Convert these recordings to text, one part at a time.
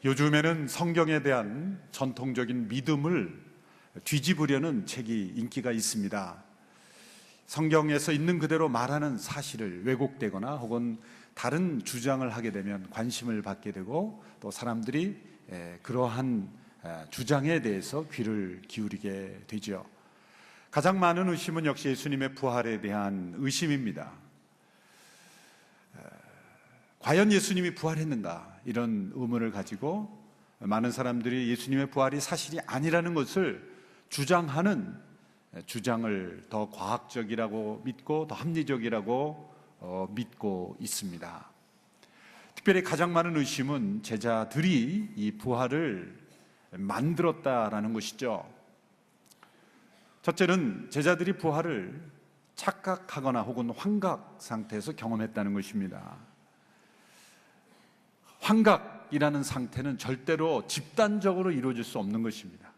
요즘에는 성경에 대한 전통적인 믿음을 뒤집으려는 책이 인기가 있습니다. 성경에서 있는 그대로 말하는 사실을 왜곡되거나 혹은 다른 주장을 하게 되면 관심을 받게 되고, 또 사람들이 그러한 주장에 대해서 귀를 기울이게 되죠. 가장 많은 의심은 역시 예수님의 부활에 대한 의심입니다. 과연 예수님이 부활했는가? 이런 의문을 가지고 많은 사람들이 예수님의 부활이 사실이 아니라는 것을 주장하는 주장을 더 과학적이라고 믿고 더 합리적이라고 믿고 있습니다. 특별히 가장 많은 의심은 제자들이 이 부활을 만들었다라는 것이죠. 첫째는 제자들이 부활을 착각하거나 혹은 환각 상태에서 경험했다는 것입니다. 환각이라는 상태는 절대로 집단적으로 이루어질 수 없는 것입니다.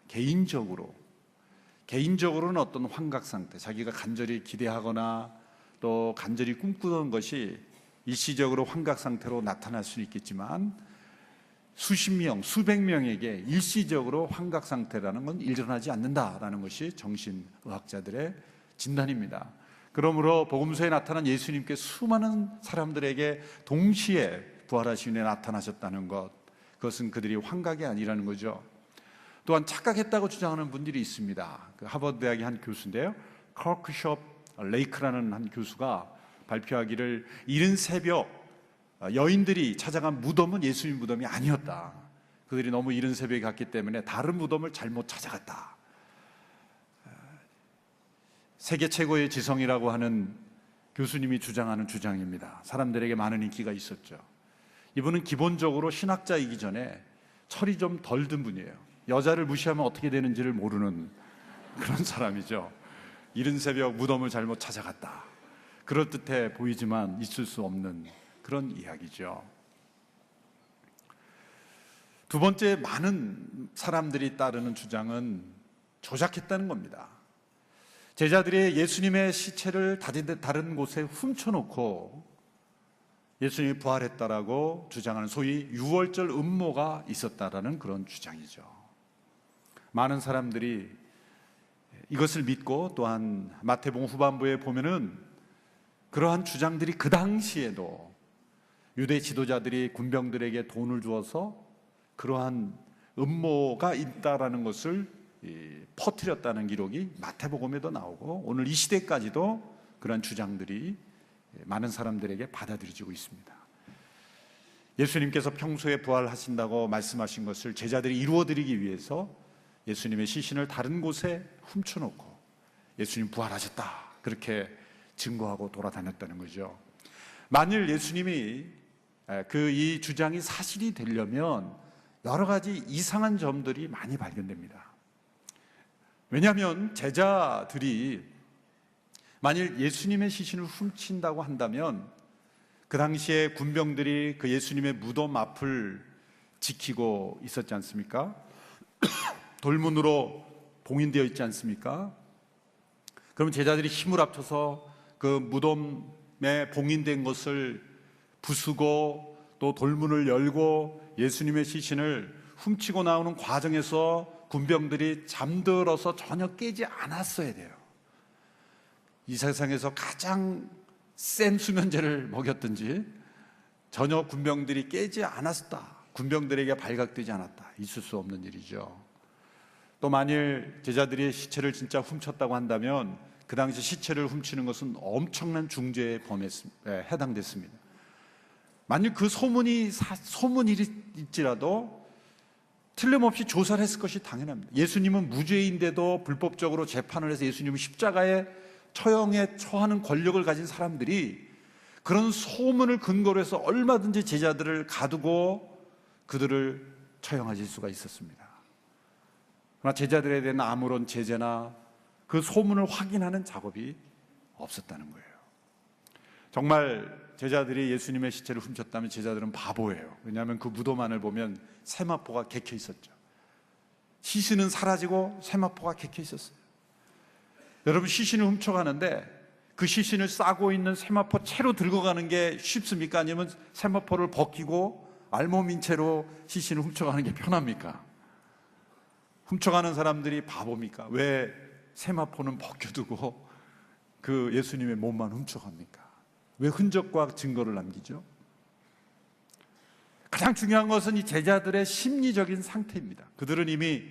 개인적으로는 어떤 환각 상태, 자기가 간절히 기대하거나 또 간절히 꿈꾸던 것이 일시적으로 환각 상태로 나타날 수는 있겠지만, 수십 명, 수백 명에게 일시적으로 환각 상태라는 건 일어나지 않는다라는 것이 정신의학자들의 진단입니다. 그러므로 복음서에 나타난 예수님께 수많은 사람들에게 동시에 부활하신 후에 나타나셨다는 것, 그것은 그들이 환각이 아니라는 거죠. 또한 착각했다고 주장하는 분들이 있습니다. 그 하버드 대학의 한 교수인데요, 커크숍 레이크라는 한 교수가 발표하기를, 이른 새벽 여인들이 찾아간 무덤은 예수님 무덤이 아니었다. 그들이 너무 이른 새벽에 갔기 때문에 다른 무덤을 잘못 찾아갔다. 세계 최고의 지성이라고 하는 교수님이 주장하는 주장입니다. 사람들에게 많은 인기가 있었죠. 이분은 기본적으로 신학자이기 전에 철이 좀 덜 든 분이에요. 여자를 무시하면 어떻게 되는지를 모르는 그런 사람이죠. 이른 새벽 무덤을 잘못 찾아갔다. 그럴듯해 보이지만 있을 수 없는 그런 이야기죠. 두 번째, 많은 사람들이 따르는 주장은 조작했다는 겁니다. 제자들이 예수님의 시체를 다른 곳에 훔쳐놓고 예수님이 부활했다라고 주장하는 소위 유월절 음모가 있었다라는 그런 주장이죠. 많은 사람들이 이것을 믿고, 또한 마태복음 후반부에 보면은 그러한 주장들이 그 당시에도 유대 지도자들이 군병들에게 돈을 주어서 그러한 음모가 있다라는 것을 퍼뜨렸다는 기록이 마태복음에도 나오고, 오늘 이 시대까지도 그러한 주장들이 많은 사람들에게 받아들여지고 있습니다. 예수님께서 평소에 부활하신다고 말씀하신 것을 제자들이 이루어드리기 위해서 예수님의 시신을 다른 곳에 훔쳐놓고 예수님 부활하셨다, 그렇게 증거하고 돌아다녔다는 거죠. 만일 예수님이 이 주장이 사실이 되려면 여러 가지 이상한 점들이 많이 발견됩니다. 왜냐하면 제자들이 만일 예수님의 시신을 훔친다고 한다면 그 당시에 군병들이 그 예수님의 무덤 앞을 지키고 있었지 않습니까? 돌문으로 봉인되어 있지 않습니까? 그러면 제자들이 힘을 합쳐서 그 무덤에 봉인된 것을 부수고 또 돌문을 열고 예수님의 시신을 훔치고 나오는 과정에서 군병들이 잠들어서 전혀 깨지 않았어야 돼요. 이 세상에서 가장 센 수면제를 먹였든지 전혀 군병들이 깨지 않았다, 군병들에게 발각되지 않았다, 있을 수 없는 일이죠. 또 만일 제자들이 시체를 진짜 훔쳤다고 한다면 그 당시 시체를 훔치는 것은 엄청난 중죄의 범에 해당됐습니다. 만일 그 소문일지라도 틀림없이 조사를 했을 것이 당연합니다. 예수님은 무죄인데도 불법적으로 재판을 해서 예수님을 십자가에 처형에 처하는 권력을 가진 사람들이 그런 소문을 근거로 해서 얼마든지 제자들을 가두고 그들을 처형하실 수가 있었습니다. 그러나 제자들에 대한 아무런 제재나 그 소문을 확인하는 작업이 없었다는 거예요. 정말 제자들이 예수님의 시체를 훔쳤다면 제자들은 바보예요. 왜냐하면 그 무덤 안을 보면 세마포가 개켜 있었죠. 시신은 사라지고 세마포가 개켜 있었어요. 여러분, 시신을 훔쳐가는데 그 시신을 싸고 있는 세마포 채로 들고 가는 게 쉽습니까? 아니면 세마포를 벗기고 알몸인 채로 시신을 훔쳐가는 게 편합니까? 훔쳐가는 사람들이 바보입니까? 왜 세마포는 벗겨두고 그 예수님의 몸만 훔쳐갑니까? 왜 흔적과 증거를 남기죠? 가장 중요한 것은 이 제자들의 심리적인 상태입니다. 그들은 이미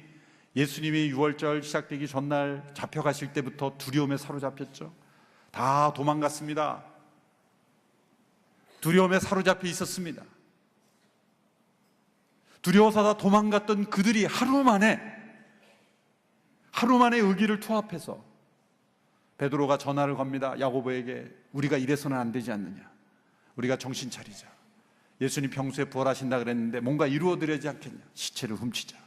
예수님이 유월절 시작되기 전날 잡혀가실 때부터 두려움에 사로잡혔죠. 다 도망갔습니다. 두려움에 사로잡혀 있었습니다. 두려워서 다 도망갔던 그들이 하루 만에 의기를 투합해서 베드로가 전화를 겁니다. 야고보에게 우리가 이래서는 안 되지 않느냐. 우리가 정신 차리자. 예수님 평소에 부활하신다 그랬는데 뭔가 이루어드려야지 않겠냐. 시체를 훔치자.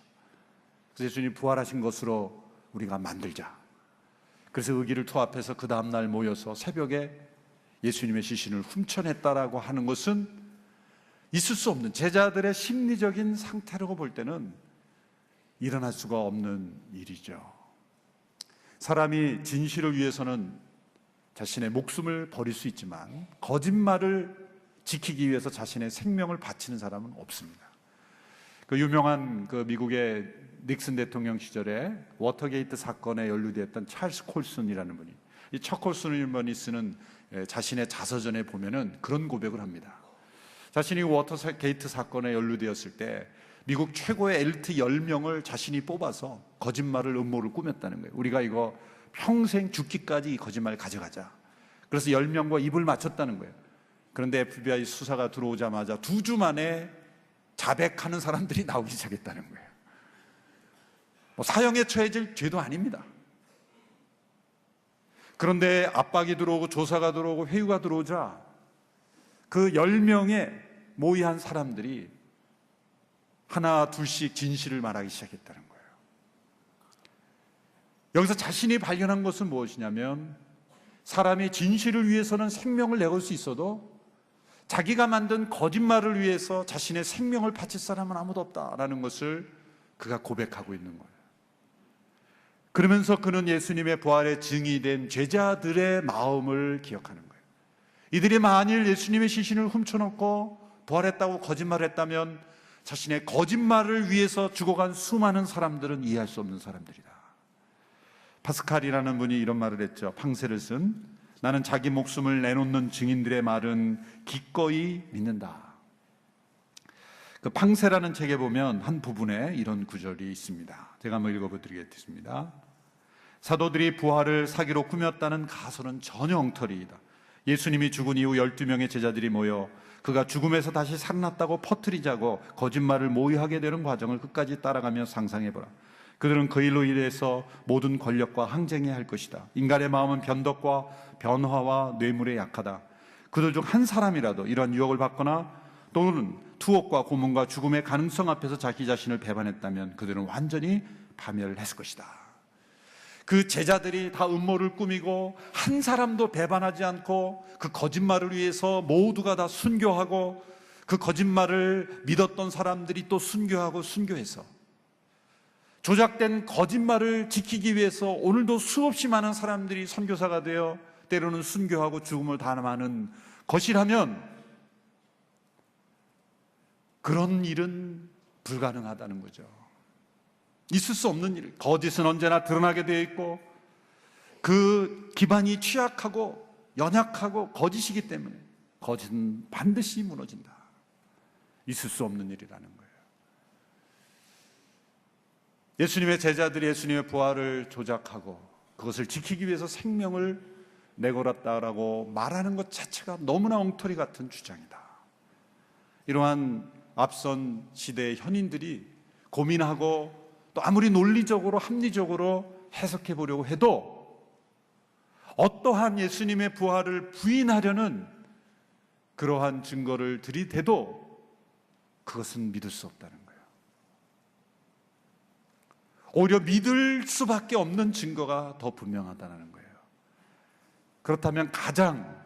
그래서 예수님 부활하신 것으로 우리가 만들자. 그래서 의기를 투합해서 그 다음날 모여서 새벽에 예수님의 시신을 훔쳐냈다라고 하는 것은 있을 수 없는 제자들의 심리적인 상태라고 볼 때는 일어날 수가 없는 일이죠. 사람이 진실을 위해서는 자신의 목숨을 버릴 수 있지만 거짓말을 지키기 위해서 자신의 생명을 바치는 사람은 없습니다. 그 유명한 그 미국의 닉슨 대통령 시절에 워터게이트 사건에 연루되었던 찰스 콜슨이라는 분이, 이 척 콜슨이 쓰는 자신의 자서전에 보면은 그런 고백을 합니다. 자신이 워터게이트 사건에 연루되었을 때 미국 최고의 엘리트 10명을 자신이 뽑아서 거짓말을 음모를 꾸몄다는 거예요. 우리가 이거 평생 죽기까지 이 거짓말을 가져가자. 그래서 10명과 입을 맞췄다는 거예요. 그런데 FBI 수사가 들어오자마자 2주 만에 자백하는 사람들이 나오기 시작했다는 거예요. 사형에 처해질 죄도 아닙니다. 그런데 압박이 들어오고 조사가 들어오고 회유가 들어오자 그 10명의 모의한 사람들이 하나 둘씩 진실을 말하기 시작했다는 거예요. 여기서 자신이 발견한 것은 무엇이냐면, 사람이 진실을 위해서는 생명을 내걸 수 있어도 자기가 만든 거짓말을 위해서 자신의 생명을 바칠 사람은 아무도 없다라는 것을 그가 고백하고 있는 거예요. 그러면서 그는 예수님의 부활의 증이 된 제자들의 마음을 기억하는 거예요. 이들이 만일 예수님의 시신을 훔쳐놓고 부활했다고 거짓말을 했다면 자신의 거짓말을 위해서 죽어간 수많은 사람들은 이해할 수 없는 사람들이다. 파스칼이라는 분이 이런 말을 했죠. 팡세를 쓴 나는 자기 목숨을 내놓는 증인들의 말은 기꺼이 믿는다. 그 팡세라는 책에 보면 한 부분에 이런 구절이 있습니다. 제가 한번 읽어드리겠습니다. 사도들이 부활을 사기로 꾸몄다는 가설은 전혀 엉터리이다. 예수님이 죽은 이후 12명의 제자들이 모여 그가 죽음에서 다시 살아났다고 퍼뜨리자고 거짓말을 모의하게 되는 과정을 끝까지 따라가며 상상해보라. 그들은 그 일로 인해서 모든 권력과 항쟁해야 할 것이다. 인간의 마음은 변덕과 변화와 뇌물에 약하다. 그들 중 한 사람이라도 이러한 유혹을 받거나 또는 투옥과 고문과 죽음의 가능성 앞에서 자기 자신을 배반했다면 그들은 완전히 파멸을 했을 것이다. 그 제자들이 다 음모를 꾸미고 한 사람도 배반하지 않고 그 거짓말을 위해서 모두가 다 순교하고 그 거짓말을 믿었던 사람들이 또 순교하고 순교해서 조작된 거짓말을 지키기 위해서 오늘도 수없이 많은 사람들이 선교사가 되어 때로는 순교하고 죽음을 당하는 것이라면 그런 일은 불가능하다는 거죠. 있을 수 없는 일. 거짓은 언제나 드러나게 되어 있고 그 기반이 취약하고 연약하고 거짓이기 때문에 거짓은 반드시 무너진다. 있을 수 없는 일이라는 거예요. 예수님의 제자들이 예수님의 부활을 조작하고 그것을 지키기 위해서 생명을 내걸었다라고 말하는 것 자체가 너무나 엉터리 같은 주장이다. 이러한 앞선 시대의 현인들이 고민하고 또 아무리 논리적으로 합리적으로 해석해 보려고 해도 어떠한 예수님의 부활을 부인하려는 그러한 증거를 들이대도 그것은 믿을 수 없다는 거예요. 오히려 믿을 수밖에 없는 증거가 더 분명하다는 거예요. 그렇다면 가장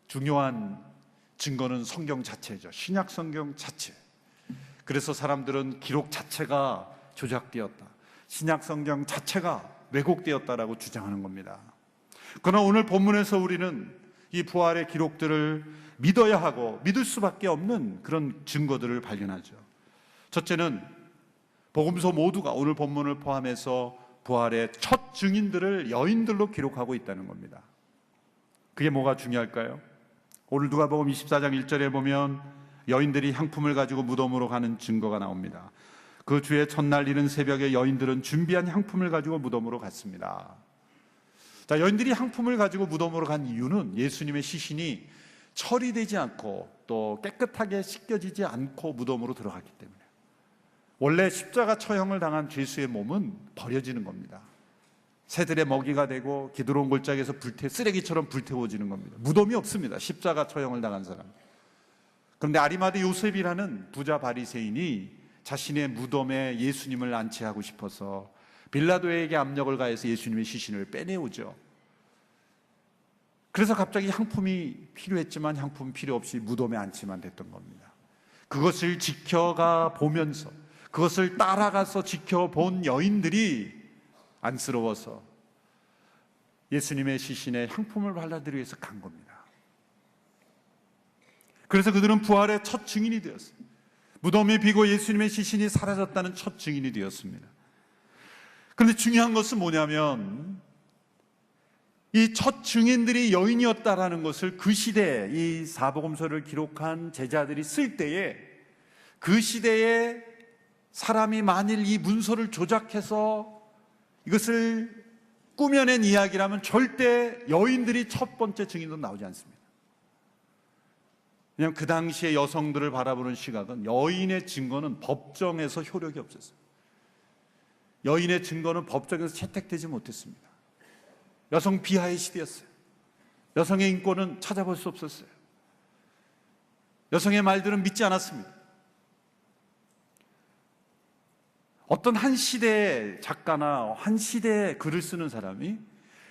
중요한 증거는 성경 자체죠. 신약 성경 자체. 그래서 사람들은 기록 자체가 조작되었다, 신약 성경 자체가 왜곡되었다라고 주장하는 겁니다. 그러나 오늘 본문에서 우리는 이 부활의 기록들을 믿어야 하고 믿을 수밖에 없는 그런 증거들을 발견하죠. 첫째는 복음서 모두가 오늘 본문을 포함해서 부활의 첫 증인들을 여인들로 기록하고 있다는 겁니다. 그게 뭐가 중요할까요? 오늘 누가복음 24장 1절에 보면 여인들이 향품을 가지고 무덤으로 가는 증거가 나옵니다. 그 주의 첫날 이른 새벽에 여인들은 준비한 향품을 가지고 무덤으로 갔습니다. 자, 여인들이 향품을 가지고 무덤으로 간 이유는 예수님의 시신이 처리되지 않고 또 깨끗하게 씻겨지지 않고 무덤으로 들어갔기 때문에. 원래 십자가 처형을 당한 죄수의 몸은 버려지는 겁니다. 새들의 먹이가 되고 기드론 골짜기에서 쓰레기처럼 불태워지는 겁니다. 무덤이 없습니다. 십자가 처형을 당한 사람. 그런데 아리마대 요셉이라는 부자 바리새인이 자신의 무덤에 예수님을 안치하고 싶어서 빌라도에게 압력을 가해서 예수님의 시신을 빼내오죠. 그래서 갑자기 향품이 필요했지만 향품 필요 없이 무덤에 안치만 됐던 겁니다. 그것을 지켜가 보면서, 그것을 따라가서 지켜본 여인들이 안쓰러워서 예수님의 시신에 향품을 발라드리기 위해서 간 겁니다. 그래서 그들은 부활의 첫 증인이 되었어요. 무덤이 비고 예수님의 시신이 사라졌다는 첫 증인이 되었습니다. 그런데 중요한 것은 뭐냐면 이 첫 증인들이 여인이었다라는 것을 그 시대에 이 사복음서를 기록한 제자들이 쓸 때에 그 시대에 사람이 만일 이 문서를 조작해서 이것을 꾸며낸 이야기라면 절대 여인들이 첫 번째 증인으로 나오지 않습니다. 왜냐하면 그 당시에 여성들을 바라보는 시각은 여인의 증거는 법정에서 효력이 없었어요. 여인의 증거는 법정에서 채택되지 못했습니다. 여성 비하의 시대였어요. 여성의 인권은 찾아볼 수 없었어요. 여성의 말들은 믿지 않았습니다. 어떤 한 시대의 작가나 한 시대의 글을 쓰는 사람이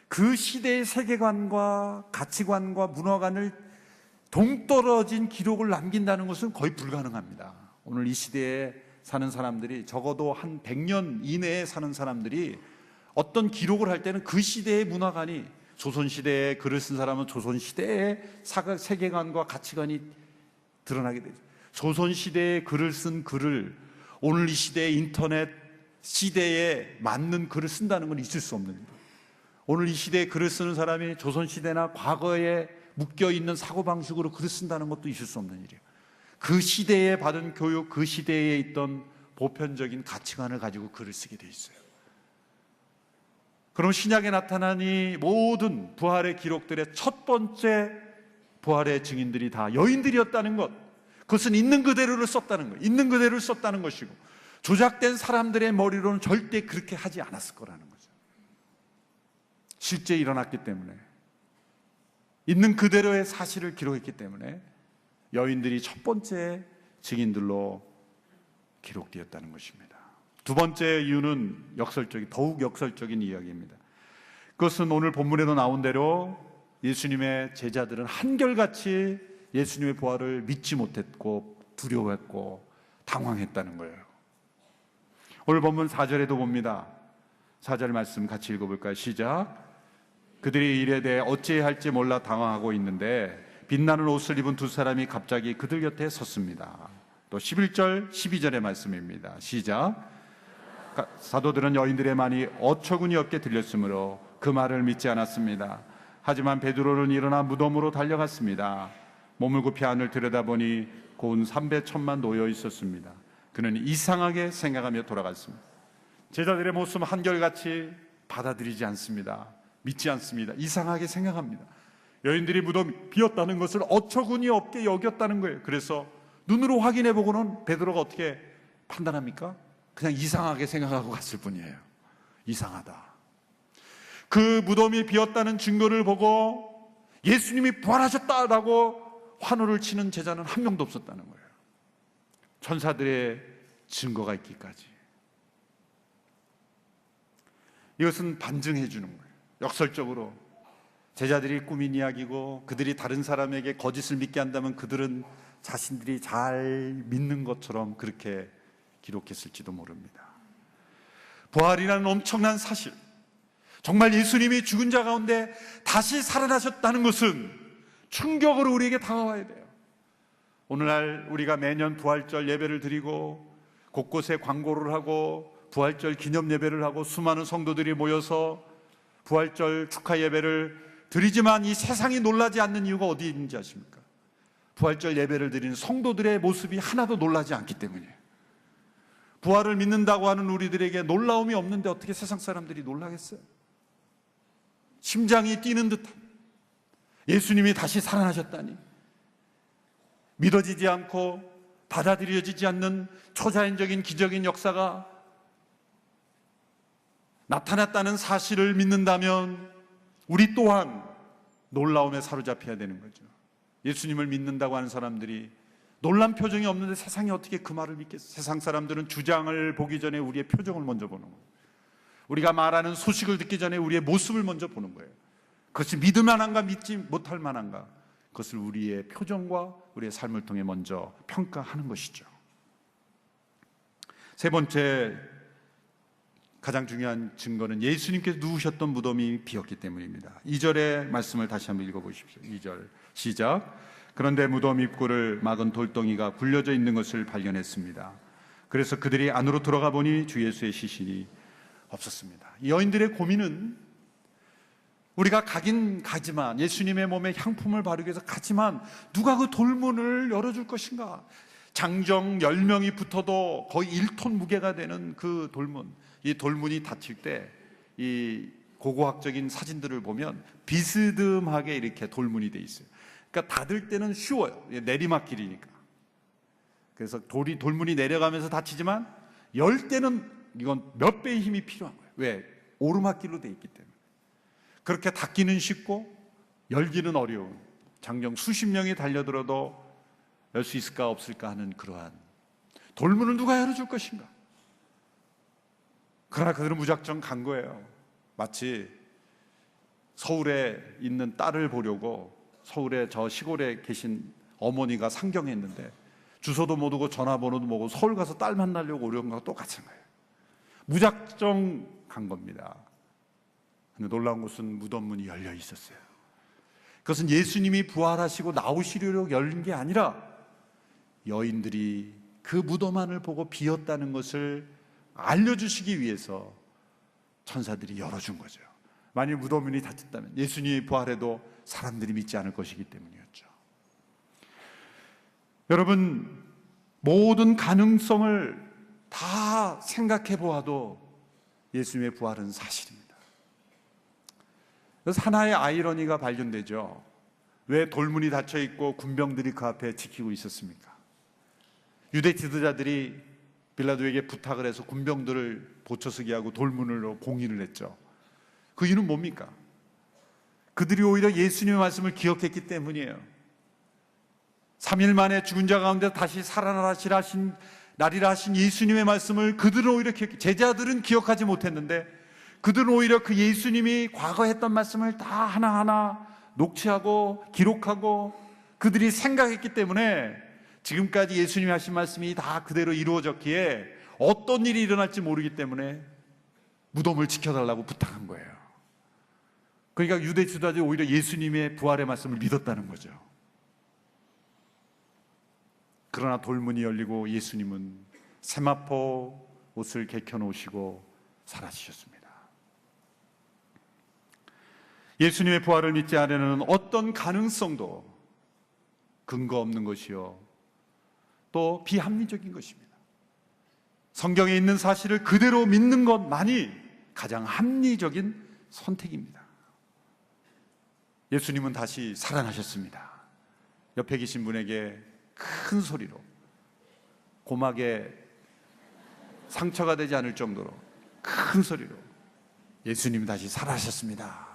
그 시대의 세계관과 가치관과 문화관을 동떨어진 기록을 남긴다는 것은 거의 불가능합니다. 오늘 이 시대에 사는 사람들이 적어도 한 100년 이내에 사는 사람들이 어떤 기록을 할 때는 그 시대의 문화관이, 조선시대에 글을 쓴 사람은 조선시대의 세계관과 가치관이 드러나게 되죠. 조선시대에 글을 쓴 글을 오늘 이 시대의 인터넷 시대에 맞는 글을 쓴다는 건 있을 수 없는 일이에요. 오늘 이 시대에 글을 쓰는 사람이 조선시대나 과거에 묶여있는 사고방식으로 글을 쓴다는 것도 있을 수 없는 일이에요. 그 시대에 받은 교육, 그 시대에 있던 보편적인 가치관을 가지고 글을 쓰게 돼 있어요. 그럼 신약에 나타난 이 모든 부활의 기록들의 첫 번째 부활의 증인들이 다 여인들이었다는 것, 그것은 있는 그대로를 썼다는 거예요. 있는 그대로를 썼다는 것이고 조작된 사람들의 머리로는 절대 그렇게 하지 않았을 거라는 거죠. 실제 일어났기 때문에, 있는 그대로의 사실을 기록했기 때문에 여인들이 첫 번째 증인들로 기록되었다는 것입니다. 두 번째 이유는 더욱 역설적인 이야기입니다. 그것은 오늘 본문에도 나온 대로 예수님의 제자들은 한결같이 예수님의 부활을 믿지 못했고 두려워했고 당황했다는 거예요. 오늘 본문 4절에도 봅니다. 4절 말씀 같이 읽어볼까요? 시작. 그들이 일에 대해 어찌해야 할지 몰라 당황하고 있는데 빛나는 옷을 입은 두 사람이 갑자기 그들 곁에 섰습니다. 또 11절, 12절의 말씀입니다. 시작. 사도들은 여인들의 말이 어처구니 없게 들렸으므로 그 말을 믿지 않았습니다. 하지만 베드로는 일어나 무덤으로 달려갔습니다. 몸을 굽혀 안을 들여다보니 고운 삼배천만 놓여 있었습니다. 그는 이상하게 생각하며 돌아갔습니다. 제자들의 모습은 한결같이 받아들이지 않습니다. 믿지 않습니다. 이상하게 생각합니다. 여인들이 무덤 비었다는 것을 어처구니 없게 여겼다는 거예요. 그래서 눈으로 확인해 보고는 베드로가 어떻게 판단합니까? 그냥 이상하게 생각하고 갔을 뿐이에요. 이상하다. 그 무덤이 비었다는 증거를 보고 예수님이 부활하셨다라고 환호를 치는 제자는 한 명도 없었다는 거예요. 천사들의 증거가 있기까지. 이것은 반증해 주는 거예요. 역설적으로 제자들이 꾸민 이야기고 그들이 다른 사람에게 거짓을 믿게 한다면 그들은 자신들이 잘 믿는 것처럼 그렇게 기록했을지도 모릅니다. 부활이라는 엄청난 사실, 정말 예수님이 죽은 자 가운데 다시 살아나셨다는 것은 충격으로 우리에게 다가와야 돼요. 오늘날 우리가 매년 부활절 예배를 드리고 곳곳에 광고를 하고 부활절 기념 예배를 하고 수많은 성도들이 모여서 부활절 축하 예배를 드리지만 이 세상이 놀라지 않는 이유가 어디에 있는지 아십니까? 부활절 예배를 드리는 성도들의 모습이 하나도 놀라지 않기 때문이에요. 부활을 믿는다고 하는 우리들에게 놀라움이 없는데 어떻게 세상 사람들이 놀라겠어요? 심장이 뛰는 듯한, 예수님이 다시 살아나셨다니 믿어지지 않고 받아들여지지 않는 초자연적인 기적인 역사가 나타났다는 사실을 믿는다면 우리 또한 놀라움에 사로잡혀야 되는 거죠. 예수님을 믿는다고 하는 사람들이 놀란 표정이 없는데 세상이 어떻게 그 말을 믿겠어요? 세상 사람들은 주장을 보기 전에 우리의 표정을 먼저 보는 거예요. 우리가 말하는 소식을 듣기 전에 우리의 모습을 먼저 보는 거예요. 그것이 믿을 만한가 믿지 못할 만한가, 그것을 우리의 표정과 우리의 삶을 통해 먼저 평가하는 것이죠. 세 번째 가장 중요한 증거는 예수님께서 누우셨던 무덤이 비었기 때문입니다. 2절의 말씀을 다시 한번 읽어보십시오. 2절 시작. 그런데 무덤 입구를 막은 돌덩이가 굴려져 있는 것을 발견했습니다. 그래서 그들이 안으로 들어가 보니 주 예수의 시신이 없었습니다. 이 여인들의 고민은 우리가 가긴 가지만, 예수님의 몸에 향품을 바르기 위해서 가지만 누가 그 돌문을 열어줄 것인가? 장정 10명이 붙어도 거의 1톤 무게가 되는 그 돌문, 이 돌문이 닫힐 때 이 고고학적인 사진들을 보면 비스듬하게 이렇게 돌문이 돼 있어요. 그러니까 닫을 때는 쉬워요. 내리막길이니까. 그래서 돌문이 내려가면서 닫히지만 열 때는 이건 몇 배의 힘이 필요한 거예요. 왜? 오르막길로 돼 있기 때문에. 그렇게 닫기는 쉽고 열기는 어려운, 장정 수십 명이 달려들어도 열 수 있을까 없을까 하는 그러한 돌문을 누가 열어줄 것인가? 그러나 그들은 무작정 간 거예요. 마치 서울에 있는 딸을 보려고 서울에 저 시골에 계신 어머니가 상경했는데 주소도 모르고 전화번호도 모르고 서울 가서 딸 만나려고 오려는 거랑 똑같은 거예요. 무작정 간 겁니다. 근데 놀라운 것은 무덤 문이 열려 있었어요. 그것은 예수님이 부활하시고 나오시려고 열린 게 아니라 여인들이 그 무덤 안을 보고 비었다는 것을 알려주시기 위해서 천사들이 열어준 거죠. 만일 무덤 문이 닫혔다면 예수님이 부활해도 사람들이 믿지 않을 것이기 때문이었죠. 여러분, 모든 가능성을 다 생각해 보아도 예수님의 부활은 사실입니다. 그래서 하나의 아이러니가 발견되죠. 왜 돌문이 닫혀 있고 군병들이 그 앞에 지키고 있었습니까? 유대 지도자들이 빌라도에게 부탁을 해서 군병들을 보초서게 하고 돌문으로 봉인을 했죠. 그 이유는 뭡니까? 그들이 오히려 예수님의 말씀을 기억했기 때문이에요. 3일 만에 죽은 자 가운데 다시 살아나리라 하신 예수님의 말씀을 그들은 오히려 제자들은 기억하지 못했는데 그들은 오히려 그 예수님이 과거 했던 말씀을 다 하나하나 녹취하고 기록하고 그들이 생각했기 때문에 지금까지 예수님이 하신 말씀이 다 그대로 이루어졌기에 어떤 일이 일어날지 모르기 때문에 무덤을 지켜달라고 부탁한 거예요. 그러니까 유대 지도자들이 오히려 예수님의 부활의 말씀을 믿었다는 거죠. 그러나 돌문이 열리고 예수님은 세마포 옷을 개켜놓으시고 사라지셨습니다. 예수님의 부활을 믿지 않으려는 어떤 가능성도 근거 없는 것이요, 또 비합리적인 것입니다. 성경에 있는 사실을 그대로 믿는 것만이 가장 합리적인 선택입니다. 예수님은 다시 살아나셨습니다. 옆에 계신 분에게 큰 소리로, 고막에 상처가 되지 않을 정도로 큰 소리로 예수님 다시 살아나셨습니다.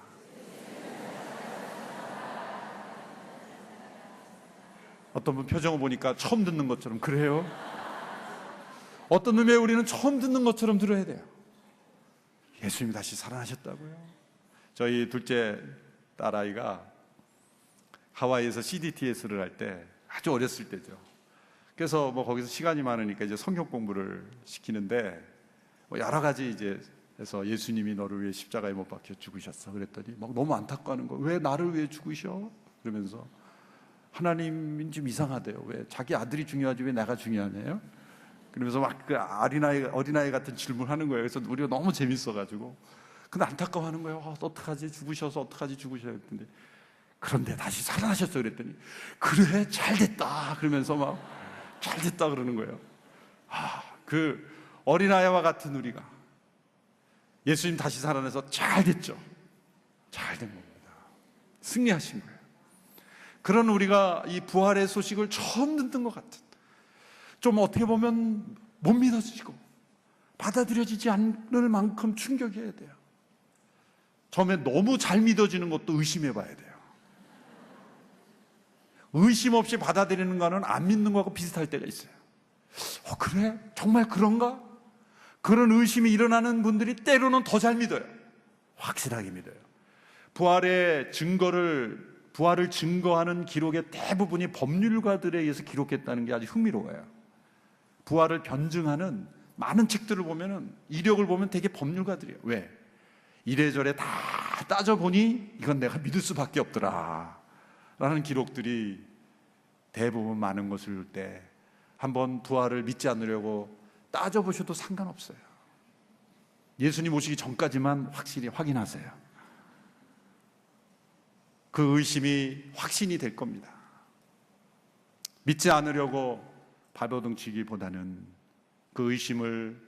어떤 분 표정을 보니까 처음 듣는 것처럼, 그래요? 어떤 의미에 우리는 처음 듣는 것처럼 들어야 돼요. 예수님이 다시 살아나셨다고요? 저희 둘째 딸아이가 하와이에서 CDTS를 할 때, 아주 어렸을 때죠. 그래서 거기서 시간이 많으니까 이제 성경 공부를 시키는데 여러 가지 이제 해서 예수님이 너를 위해 십자가에 못 박혀 죽으셨어. 그랬더니 너무 안타까워하는 거. 왜 나를 위해 죽으셔? 그러면서 하나님은 좀 이상하대요. 왜 자기 아들이 중요하지 왜 내가 중요하냐요? 그러면서 막 그 어린아이 같은 질문하는 거예요. 그래서 우리가 너무 재밌어가지고 근데 안타까워하는 거예요. 어떡하지? 죽으셔서 어떡하지? 죽으셔야 했는데 그런데 다시 살아나셨어요. 그랬더니 그래 잘됐다 그러면서 막 잘됐다 그러는 거예요. 그 어린아이와 같은 우리가 예수님 다시 살아나서 잘됐죠. 잘된 겁니다. 승리하신 거예요. 그런 우리가 이 부활의 소식을 처음 듣는 것 같은, 좀 어떻게 보면 못 믿어지고 받아들여지지 않을 만큼 충격이어야 돼요. 처음에 너무 잘 믿어지는 것도 의심해 봐야 돼요. 의심 없이 받아들이는 거는 안 믿는 거하고 비슷할 때가 있어요. 그래? 정말 그런가? 그런 의심이 일어나는 분들이 때로는 더 잘 믿어요. 확실하게 믿어요. 부활을 증거하는 기록의 대부분이 법률가들에 의해서 기록했다는 게 아주 흥미로워요. 부활을 변증하는 많은 책들을 보면은, 이력을 보면 되게 법률가들이에요. 왜? 이래저래 다 따져보니 이건 내가 믿을 수밖에 없더라 라는 기록들이 대부분 많은 것을 볼 때 한번 부활을 믿지 않으려고 따져보셔도 상관없어요. 예수님 오시기 전까지만 확실히 확인하세요. 그 의심이 확신이 될 겁니다. 믿지 않으려고 발버둥치기보다는 그 의심을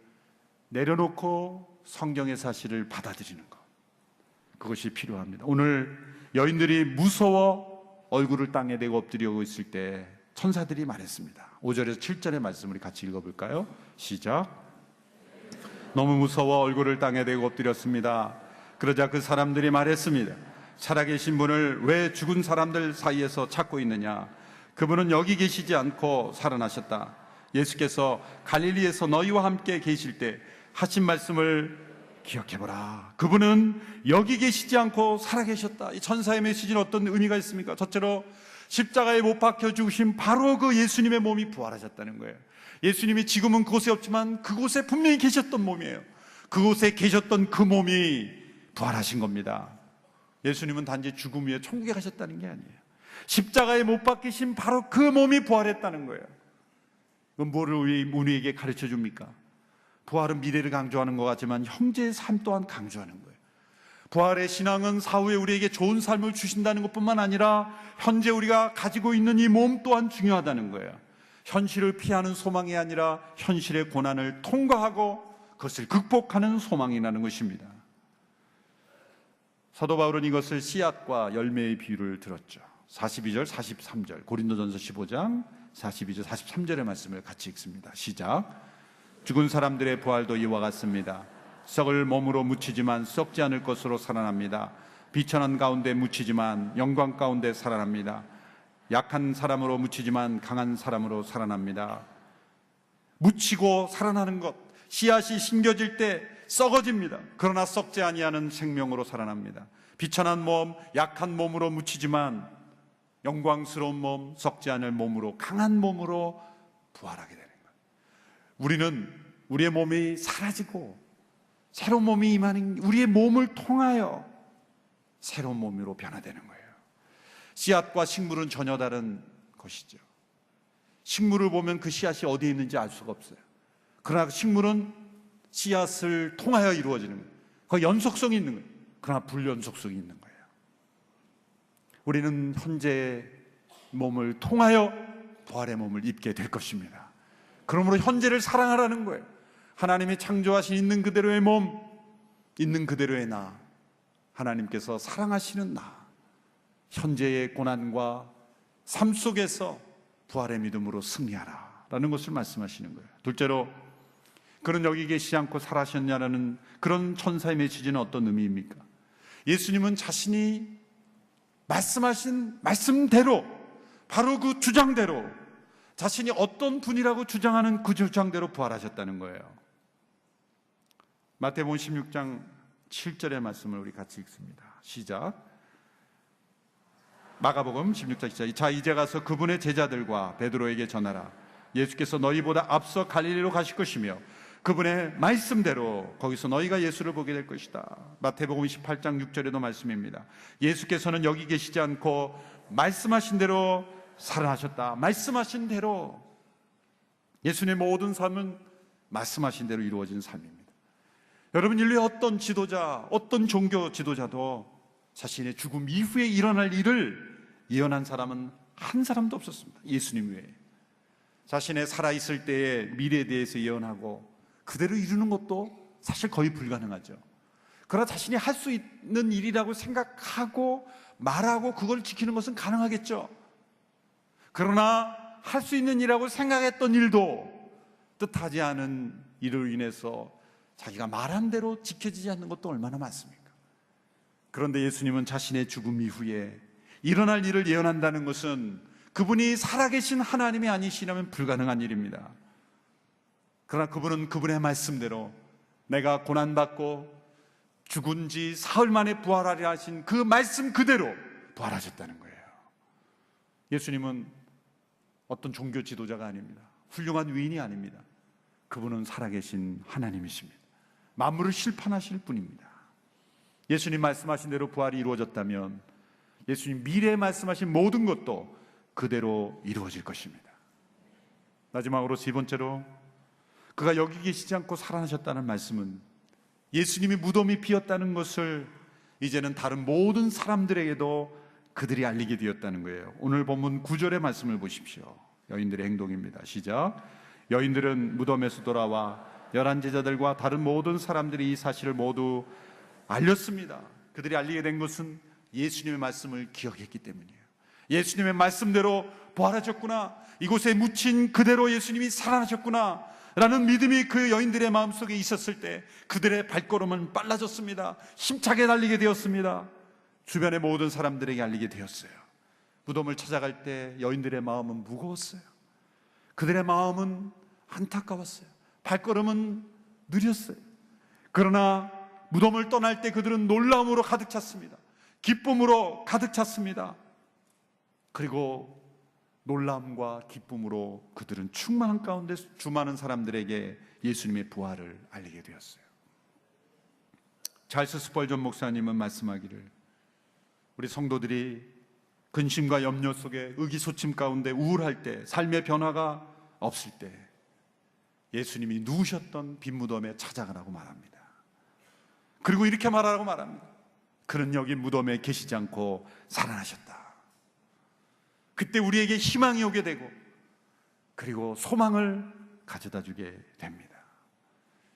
내려놓고 성경의 사실을 받아들이는 것, 그것이 필요합니다. 오늘 여인들이 무서워 얼굴을 땅에 대고 엎드리고 있을 때 천사들이 말했습니다. 5절에서 7절의 말씀 우리 같이 읽어볼까요? 시작. 너무 무서워 얼굴을 땅에 대고 엎드렸습니다. 그러자 그 사람들이 말했습니다. 살아계신 분을 왜 죽은 사람들 사이에서 찾고 있느냐? 그분은 여기 계시지 않고 살아나셨다. 예수께서 갈릴리에서 너희와 함께 계실 때 하신 말씀을 기억해보라. 그분은 여기 계시지 않고 살아계셨다. 이 천사의 메시지는 어떤 의미가 있습니까? 첫째로 십자가에 못 박혀 죽으신 바로 그 예수님의 몸이 부활하셨다는 거예요. 예수님이 지금은 그곳에 없지만 그곳에 분명히 계셨던 몸이에요. 그곳에 계셨던 그 몸이 부활하신 겁니다. 예수님은 단지 죽음 위에 천국에 가셨다는 게 아니에요. 십자가에 못 박히신 바로 그 몸이 부활했다는 거예요. 그건 뭐를 우리에게 가르쳐 줍니까? 부활은 미래를 강조하는 것 같지만 형제의 삶 또한 강조하는 거예요. 부활의 신앙은 사후에 우리에게 좋은 삶을 주신다는 것뿐만 아니라 현재 우리가 가지고 있는 이 몸 또한 중요하다는 거예요. 현실을 피하는 소망이 아니라 현실의 고난을 통과하고 그것을 극복하는 소망이라는 것입니다. 사도 바울은 이것을 씨앗과 열매의 비유를 들었죠. 42절, 43절, 고린도전서 15장 42절, 43절의 말씀을 같이 읽습니다. 시작. 죽은 사람들의 부활도 이와 같습니다. 썩을 몸으로 묻히지만 썩지 않을 것으로 살아납니다. 비천한 가운데 묻히지만 영광 가운데 살아납니다. 약한 사람으로 묻히지만 강한 사람으로 살아납니다. 묻히고 살아나는 것, 씨앗이 심겨질 때 썩어집니다. 그러나 썩지 아니하는 생명으로 살아납니다. 비천한 몸, 약한 몸으로 묻히지만 영광스러운 몸, 썩지 않을 몸으로, 강한 몸으로 부활하게 되는 거예요. 우리는 우리의 몸이 사라지고 새로운 몸이 임하는, 우리의 몸을 통하여 새로운 몸으로 변화되는 거예요. 씨앗과 식물은 전혀 다른 것이죠. 식물을 보면 그 씨앗이 어디에 있는지 알 수가 없어요. 그러나 식물은 씨앗을 통하여 이루어지는 거예요. 그 연속성이 있는 거예요. 그러나 불연속성이 있는 거예요. 우리는 현재의 몸을 통하여 부활의 몸을 입게 될 것입니다. 그러므로 현재를 사랑하라는 거예요. 하나님이 창조하신 있는 그대로의 몸, 있는 그대로의 나, 하나님께서 사랑하시는 나, 현재의 고난과 삶 속에서 부활의 믿음으로 승리하라 라는 것을 말씀하시는 거예요. 둘째로, 그는 여기 계시지 않고 살아셨냐라는 그런 천사의 메시지는 어떤 의미입니까? 예수님은 자신이 말씀하신 말씀대로, 바로 그 주장대로, 자신이 어떤 분이라고 주장하는 그 주장대로 부활하셨다는 거예요. 마태복음 16장 7절의 말씀을 우리 같이 읽습니다. 시작. 마가복음 16장 7절. 자, 이제 가서 그분의 제자들과 베드로에게 전하라. 예수께서 너희보다 앞서 갈릴리로 가실 것이며 그분의 말씀대로 거기서 너희가 예수를 보게 될 것이다. 마태복음 28장 6절에도 말씀입니다. 예수께서는 여기 계시지 않고 말씀하신 대로 살아나셨다. 말씀하신 대로 예수님의 모든 삶은 말씀하신 대로 이루어진 삶입니다. 여러분, 인류의 어떤 지도자, 어떤 종교 지도자도 자신의 죽음 이후에 일어날 일을 예언한 사람은 한 사람도 없었습니다. 예수님 외에. 자신의 살아있을 때의 미래에 대해서 예언하고 그대로 이루는 것도 사실 거의 불가능하죠. 그러나 자신이 할 수 있는 일이라고 생각하고 말하고 그걸 지키는 것은 가능하겠죠. 그러나 할 수 있는 일이라고 생각했던 일도 뜻하지 않은 일로 인해서 자기가 말한 대로 지켜지지 않는 것도 얼마나 많습니까? 그런데 예수님은 자신의 죽음 이후에 일어날 일을 예언한다는 것은 그분이 살아계신 하나님이 아니시라면 불가능한 일입니다. 그러나 그분은 그분의 말씀대로 내가 고난받고 죽은 지 사흘 만에 부활하리라 하신 그 말씀 그대로 부활하셨다는 거예요. 예수님은 어떤 종교 지도자가 아닙니다. 훌륭한 위인이 아닙니다. 그분은 살아계신 하나님이십니다. 만물을 실판하실 분입니다. 예수님 말씀하신 대로 부활이 이루어졌다면 예수님 미래에 말씀하신 모든 것도 그대로 이루어질 것입니다. 마지막으로 세 번째로, 그가 여기 계시지 않고 살아나셨다는 말씀은 예수님이 무덤이 비었다는 것을 이제는 다른 모든 사람들에게도 그들이 알리게 되었다는 거예요. 오늘 본문 9절의 말씀을 보십시오. 여인들의 행동입니다. 시작. 여인들은 무덤에서 돌아와 11 제자들과 다른 모든 사람들이 이 사실을 모두 알렸습니다. 그들이 알리게 된 것은 예수님의 말씀을 기억했기 때문이에요. 예수님의 말씀대로 부활하셨구나, 이곳에 묻힌 그대로 예수님이 살아나셨구나 라는 믿음이 그 여인들의 마음속에 있었을 때 그들의 발걸음은 빨라졌습니다. 힘차게 달리게 되었습니다. 주변의 모든 사람들에게 알리게 되었어요. 무덤을 찾아갈 때 여인들의 마음은 무거웠어요. 그들의 마음은 안타까웠어요. 발걸음은 느렸어요. 그러나 무덤을 떠날 때 그들은 놀라움으로 가득 찼습니다. 기쁨으로 가득 찼습니다. 그리고 놀람과 기쁨으로 그들은 충만한 가운데 수많은 사람들에게 예수님의 부활을 알리게 되었어요. 찰스 스펄전 목사님은 말씀하기를, 우리 성도들이 근심과 염려 속에 의기소침 가운데 우울할 때, 삶의 변화가 없을 때 예수님이 누우셨던 빈 무덤에 찾아가라고 말합니다. 그리고 이렇게 말하라고 말합니다. 그는 여기 무덤에 계시지 않고 살아나셨다. 그때 우리에게 희망이 오게 되고 그리고 소망을 가져다 주게 됩니다.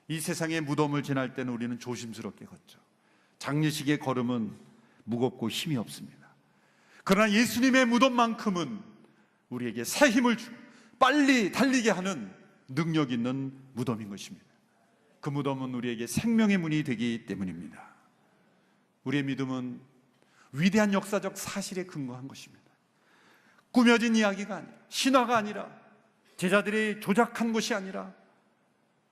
이 세상의 무덤을 지날 때는 우리는 조심스럽게 걷죠. 장례식의 걸음은 무겁고 힘이 없습니다. 그러나 예수님의 무덤만큼은 우리에게 새 힘을 주고 빨리 달리게 하는 능력 있는 무덤인 것입니다. 그 무덤은 우리에게 생명의 문이 되기 때문입니다. 우리의 믿음은 위대한 역사적 사실에 근거한 것입니다. 꾸며진 이야기가 아니라, 신화가 아니라, 제자들이 조작한 것이 아니라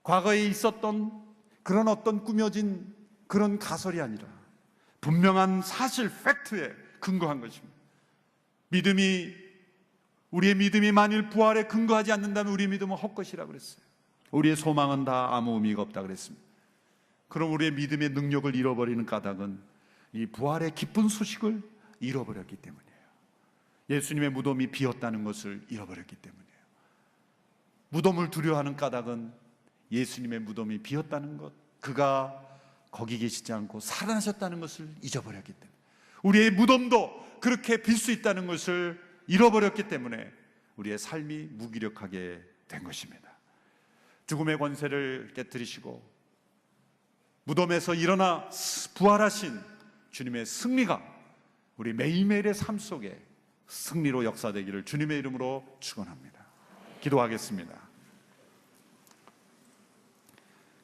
과거에 있었던 그런 어떤 꾸며진 그런 가설이 아니라 분명한 사실, 팩트에 근거한 것입니다. 우리의 믿음이 만일 부활에 근거하지 않는다면 우리의 믿음은 헛것이라고 그랬어요. 우리의 소망은 다 아무 의미가 없다고 그랬습니다. 그럼 우리의 믿음의 능력을 잃어버리는 까닭은 이 부활의 기쁜 소식을 잃어버렸기 때문이에요. 예수님의 무덤이 비었다는 것을 잃어버렸기 때문이에요. 무덤을 두려워하는 까닭은 예수님의 무덤이 비었다는 것, 그가 거기 계시지 않고 살아나셨다는 것을 잊어버렸기 때문에, 우리의 무덤도 그렇게 빌 수 있다는 것을 잃어버렸기 때문에 우리의 삶이 무기력하게 된 것입니다. 죽음의 권세를 깨뜨리시고 무덤에서 일어나 부활하신 주님의 승리가 우리 매일매일의 삶 속에 승리로 역사되기를 주님의 이름으로 축원합니다. 기도하겠습니다.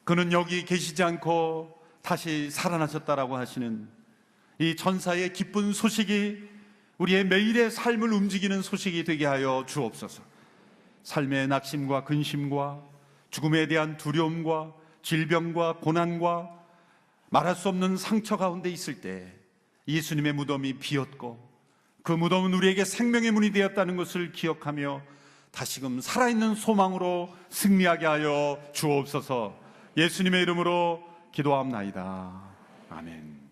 그는 여기 계시지 않고 다시 살아나셨다라고 하시는 이 전사의 기쁜 소식이 우리의 매일의 삶을 움직이는 소식이 되게 하여 주옵소서. 삶의 낙심과 근심과 죽음에 대한 두려움과 질병과 고난과 말할 수 없는 상처 가운데 있을 때 예수님의 무덤이 비었고 그 무덤은 우리에게 생명의 문이 되었다는 것을 기억하며 다시금 살아있는 소망으로 승리하게 하여 주옵소서. 예수님의 이름으로 기도합나이다. 아멘.